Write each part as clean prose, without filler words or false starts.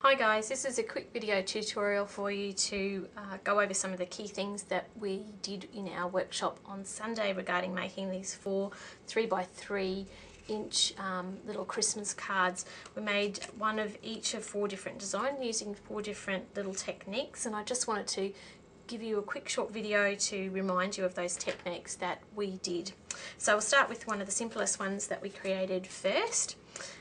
Hi guys, this is a quick video tutorial for you to go over some of the key things that we did in our workshop on Sunday regarding making these 4 3x3 inch little Christmas cards. We made one of each of 4 different designs using 4 different little techniques, and I just wanted to give you a quick short video to remind you of those techniques that we did. So we'll start with one of the simplest ones that we created first,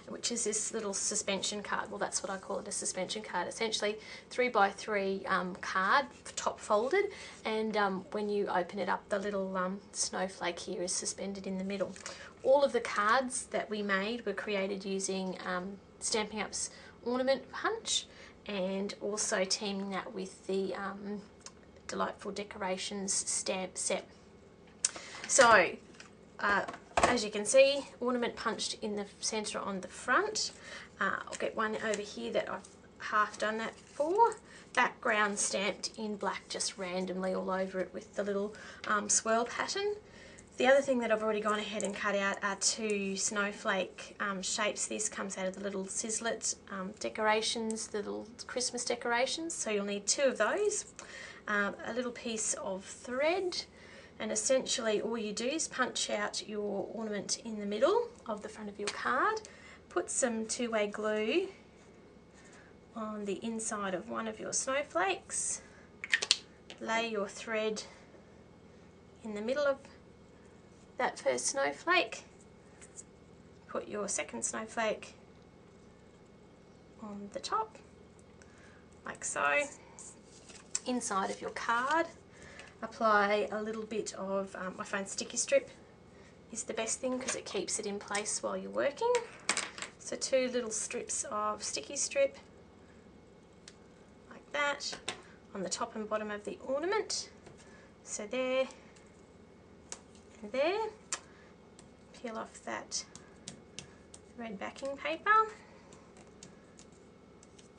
which is this little suspension card. Well, that's what I call it, a suspension card. Essentially 3x3 card, top folded, and when you open it up, the little snowflake here is suspended in the middle. All of the cards that we made were created using Stampin' Up's Ornament punch, and also teaming that with the Delightful Decorations stamp set. So as you can see, ornament punched in the centre on the front. I'll get one over here that I've half done that for. Background stamped in black just randomly all over it with the little swirl pattern. The other thing that I've already gone ahead and cut out are 2 snowflake shapes. This comes out of the little sizzlet decorations, the little Christmas decorations. So you'll need 2 of those, a little piece of thread, and essentially all you do is punch out your ornament in the middle of the front of your card, put some 2-way glue on the inside of one of your snowflakes, lay your thread in the middle of that first snowflake, put your second snowflake on the top, like so. Inside of your card, apply a little bit of, I find sticky strip is the best thing because it keeps it in place while you're working. So 2 little strips of sticky strip, like that, on the top and bottom of the ornament. So there and there. Peel off that red backing paper,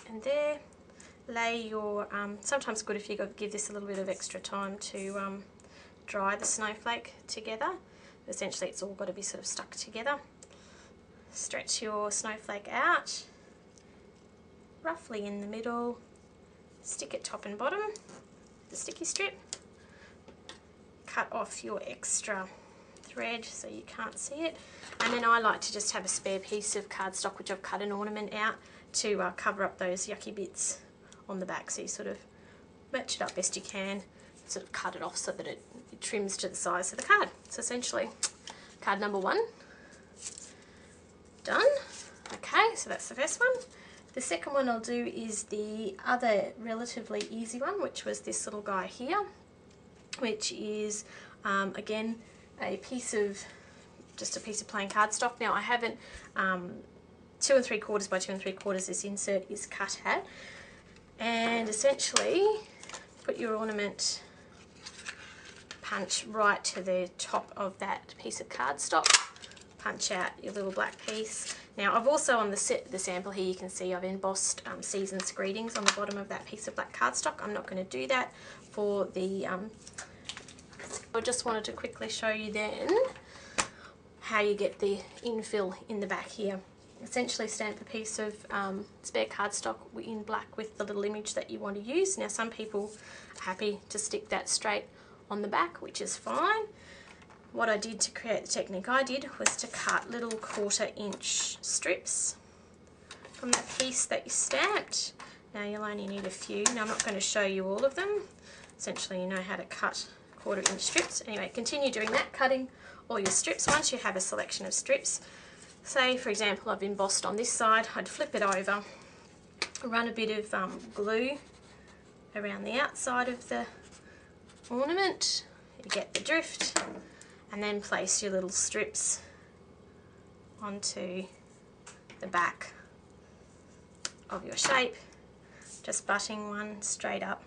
and there. Lay your, sometimes good if you give this a little bit of extra time to dry the snowflake together. Essentially it's all got to be sort of stuck together. Stretch your snowflake out, roughly in the middle, stick it top and bottom, the sticky strip, cut off your extra thread so you can't see it, and then I like to just have a spare piece of cardstock which I've cut an ornament out to cover up those yucky bits on the back. So you sort of match it up best you can, sort of cut it off so that it trims to the size of the card. So essentially card number 1 done. Okay, so that's the first one. The second one I'll do is the other relatively easy one, which was this little guy here, which is again just a piece of plain cardstock. Now I haven't 2 3/4 by 2 3/4 this insert is cut at. And essentially put your ornament punch right to the top of that piece of cardstock, punch out your little black piece. Now I've also on the sample here, you can see I've embossed Season's Greetings on the bottom of that piece of black cardstock. I'm not going to do that for the I just wanted to quickly show you then how you get the infill in the back here. Essentially stamp a piece of spare cardstock in black with the little image that you want to use. Now some people are happy to stick that straight on the back, which is fine. What I did to create the technique I did was to cut little 1/4 inch strips from that piece that you stamped. Now you'll only need a few. Now I'm not going to show you all of them. Essentially you know how to cut 1/4 inch strips. Anyway, continue doing that, cutting all your strips. Once you have a selection of strips, say for example I've embossed on this side, I'd flip it over, run a bit of glue around the outside of the ornament, you get the drift, and then place your little strips onto the back of your shape, just butting one straight up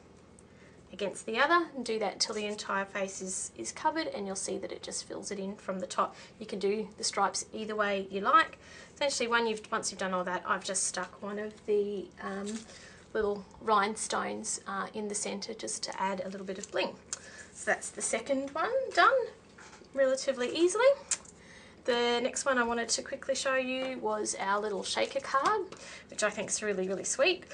against the other, and do that until the entire face is covered, and you'll see that it just fills it in from the top. You can do the stripes either way you like. Essentially once you've done all that, I've just stuck one of the little rhinestones in the centre just to add a little bit of bling. So that's the second one done relatively easily. The next one I wanted to quickly show you was our little shaker card, which I think is really, really sweet.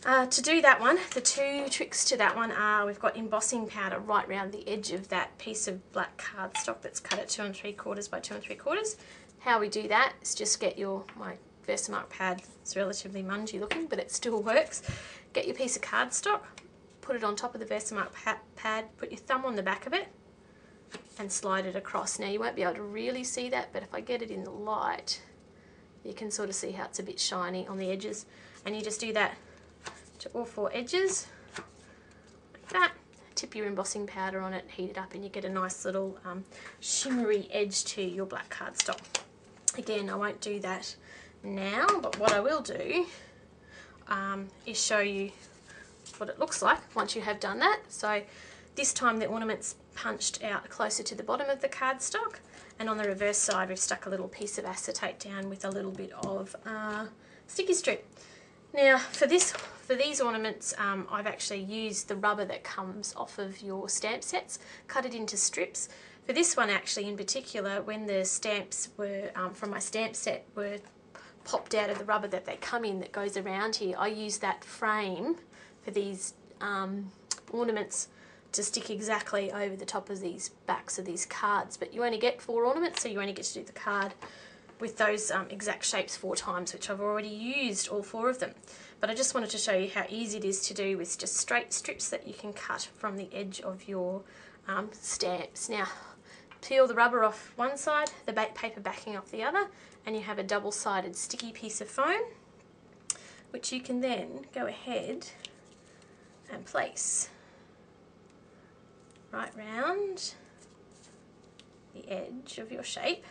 To do that one, the two tricks to that one are we've got embossing powder right around the edge of that piece of black cardstock that's cut at 2 3/4 by 2 3/4. How we do that is just get my Versamark pad. It's relatively mungy looking, but it still works. Get your piece of cardstock, put it on top of the Versamark pad, put your thumb on the back of it, and slide it across. Now you won't be able to really see that, but if I get it in the light, you can sort of see how it's a bit shiny on the edges. And you just do that to all 4 edges, like that. Tip your embossing powder on it, heat it up, and you get a nice little shimmery edge to your black cardstock. Again, I won't do that now, but what I will do is show you what it looks like once you have done that. So this time the ornament's punched out closer to the bottom of the cardstock, and on the reverse side we've stuck a little piece of acetate down with a little bit of sticky strip. Now for these ornaments, I've actually used the rubber that comes off of your stamp sets, cut it into strips. For this one actually in particular, when the stamps were from my stamp set were popped out of the rubber that they come in that goes around here, I used that frame for these ornaments to stick exactly over the top of these backs of these cards. But you only get 4 ornaments, so you only get to do the card with those exact shapes 4 times, which I've already used all 4 of them. But I just wanted to show you how easy it is to do with just straight strips that you can cut from the edge of your stamps. Now, peel the rubber off one side, the paper backing off the other, and you have a double-sided sticky piece of foam, which you can then go ahead and place right round the edge of your shape.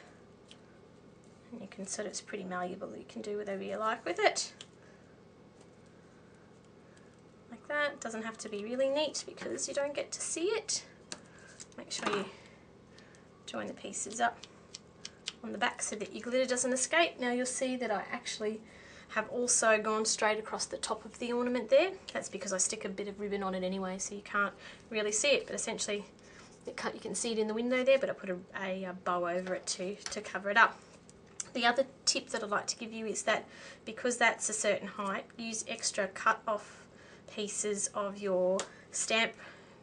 And you can sort of, it's pretty malleable, you can do whatever you like with it. Like that. It doesn't have to be really neat because you don't get to see it. Make sure you join the pieces up on the back so that your glitter doesn't escape. Now you'll see that I actually have also gone straight across the top of the ornament there. That's because I stick a bit of ribbon on it anyway, so you can't really see it, but essentially you can see it in the window there, but I put a bow over it to cover it up. The other tip that I'd like to give you is that because that's a certain height, use extra cut off pieces of your stamp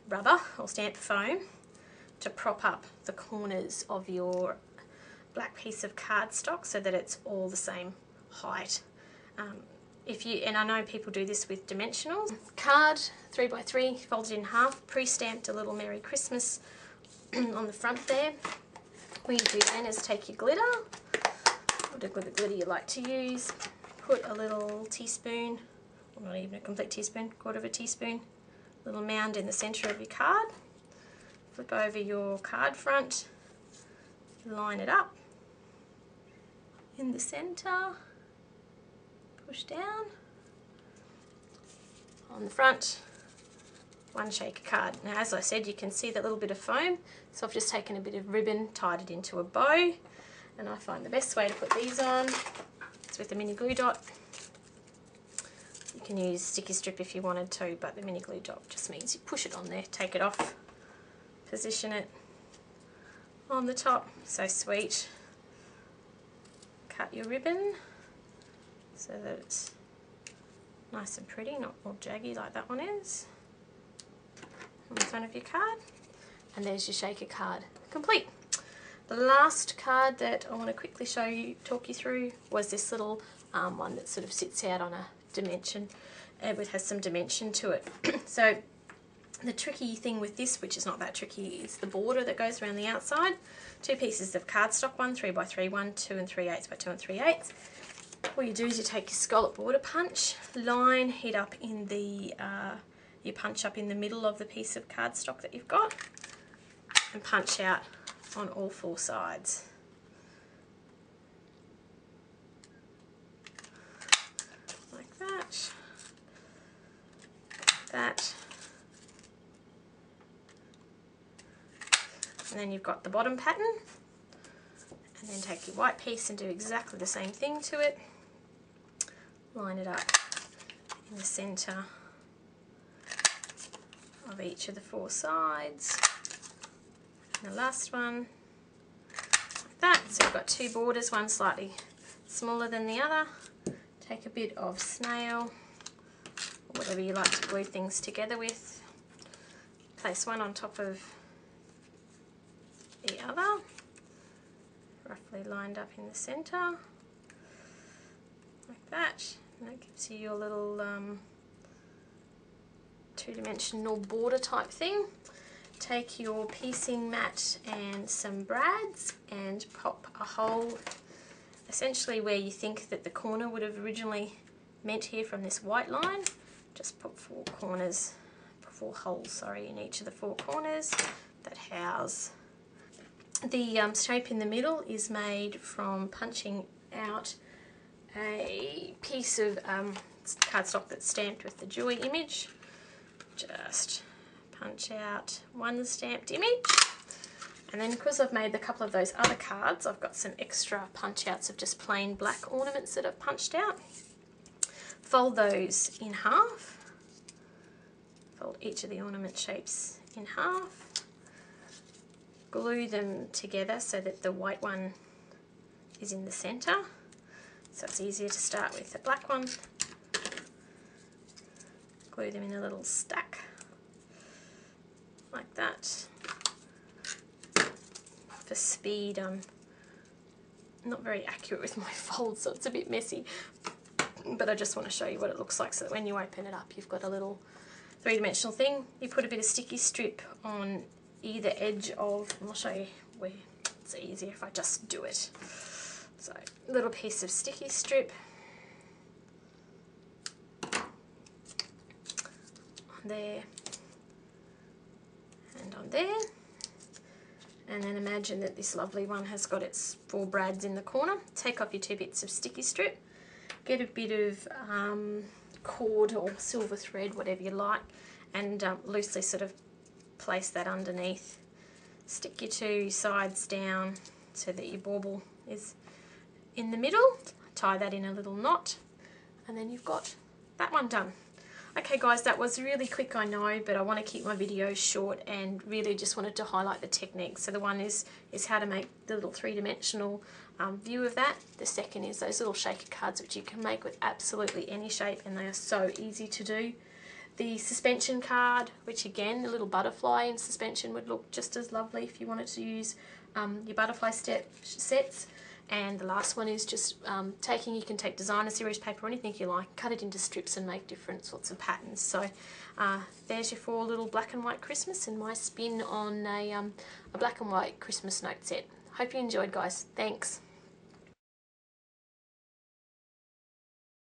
rubber or stamp foam to prop up the corners of your black piece of cardstock so that it's all the same height. And I know people do this with dimensionals. Card 3x3 folded in half, pre-stamped a little Merry Christmas on the front there. What you do then is take your glitter, whatever glitter you like to use, put a little teaspoon, well, not even a complete teaspoon, 1/4 teaspoon, little mound in the centre of your card. Flip over your card front, line it up in the centre, push down. On the front, one shaker card. Now as I said, you can see that little bit of foam, so I've just taken a bit of ribbon, tied it into a bow, and I find the best way to put these on is with a mini glue dot. You can use sticky strip if you wanted to, but the mini glue dot just means you push it on there, take it off, position it on the top. So sweet. Cut your ribbon so that it's nice and pretty, not all jaggy like that one is, on the front of your card. And there's your shaker card complete. The last card that I want to quickly talk you through was this little one that sort of sits out on a dimension. It has some dimension to it. So the tricky thing with this, which is not that tricky, is the border that goes around the outside. 2 pieces of cardstock, one 3x3, one 2 3/8 by 2 3/8. What you do is you take your scallop border punch, line it up in the, you punch up in the middle of the piece of cardstock that you've got, and punch out on all 4 sides. Like that. That. And then you've got the bottom pattern, and then take your white piece and do exactly the same thing to it. Line it up in the centre of each of the 4 sides. And the last one, like that. So we've got two borders, one slightly smaller than the other. Take a bit of snail, or whatever you like to glue things together with. Place one on top of the other, roughly lined up in the centre, like that. And that gives you your little two-dimensional border type thing. Take your piecing mat and some brads and pop a hole essentially where you think that the corner would have originally meant here from this white line. Just put four holes, sorry, in each of the four corners that house. The shape in the middle is made from punching out a piece of cardstock that's stamped with the Joy image. Just punch out one stamped image, and then because I've made a couple of those other cards, I've got some extra punch outs of just plain black ornaments that I've punched out. Fold those in half, fold each of the ornament shapes in half, glue them together so that the white one is in the centre, so it's easier to start with the black one. Glue them in a little stack like that. For speed, I'm not very accurate with my folds, so it's a bit messy, but I just want to show you what it looks like so that when you open it up you've got a little three-dimensional thing. You put a bit of sticky strip on either edge of, and I'll show you where it's easier if I just do it. So a little piece of sticky strip on there and on there, and then imagine that this lovely one has got its four brads in the corner. Take off your two bits of sticky strip, get a bit of cord or silver thread, whatever you like, and loosely sort of place that underneath. Stick your two sides down so that your bauble is in the middle. Tie that in a little knot, and then you've got that one done. Okay guys, that was really quick, I know, but I want to keep my videos short and really just wanted to highlight the technique. So the one is how to make the little three-dimensional view of that. The second is those little shaker cards, which you can make with absolutely any shape, and they are so easy to do. The suspension card, which again, the little butterfly in suspension would look just as lovely if you wanted to use your butterfly sets. And the last one is just you can take designer series paper or anything you like, cut it into strips and make different sorts of patterns. So there's your four little black and white Christmas and my spin on a black and white Christmas note set. Hope you enjoyed, guys. Thanks.